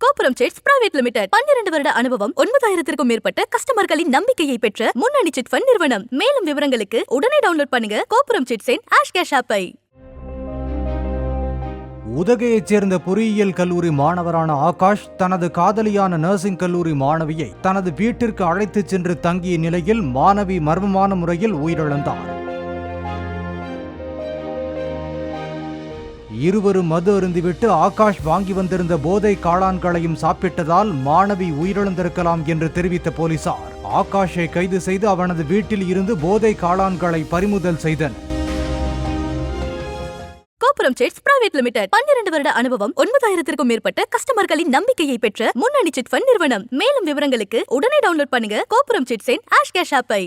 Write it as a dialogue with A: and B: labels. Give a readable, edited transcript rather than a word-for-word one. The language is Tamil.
A: கோபுரம் சிட்ஸ் பிரைவேட் லிமிடெட் 12 வருட அனுபவம் 9000க்கும் மேற்பட்ட கஸ்டமர்களின் நம்பிக்கையை பெற்ற முன்னணி சிட் ஃபண்ட் நிறுவனம். மேலும் விவரங்களுக்கு உடனே டவுன்லோட் பண்ணுங்க கோபுரம் சிட்ஸின் ஆஷ்கேஷ் ஆப்பை.
B: உதகையைச் சேர்ந்த பொறியியல் கல்லூரி மாணவரான ஆகாஷ் தனது காதலியான நர்சிங் கல்லூரி மாணவியை தனது வீட்டிற்கு அழைத்துச் சென்று தங்கிய நிலையில் மாணவி மர்மமான முறையில் உயிரிழந்தார். இருவரும் மது அருந்திவிட்டு ஆகாஷ் வாங்கி வந்திருந்த போதை காளான்களையும் சாப்பிட்டதால் மாணவி உயிரிழந்திருக்கலாம் என்று தெரிவித்த போலீசார் ஆகாஷை கைது செய்து அவனது வீட்டில் இருந்து போதை காளான்களை பறிமுதல் செய்தனர்.
A: கோபுரம் சிட்ஸ் பிரைவேட் லிமிடெட் 12 வருட அனுபவம் 9000க்கும் மேற்பட்ட கஸ்டமர்களின் நம்பிக்கையை பெற்ற முன்னணி சிட் ஃபண்ட் நிறுவனம். மேலும் விவரங்களுக்கு உடனே டவுன்லோட் பண்ணுங்க கோபுரம் சிட்ஸின் ஆஷ்கேஷ் ஆப்பை.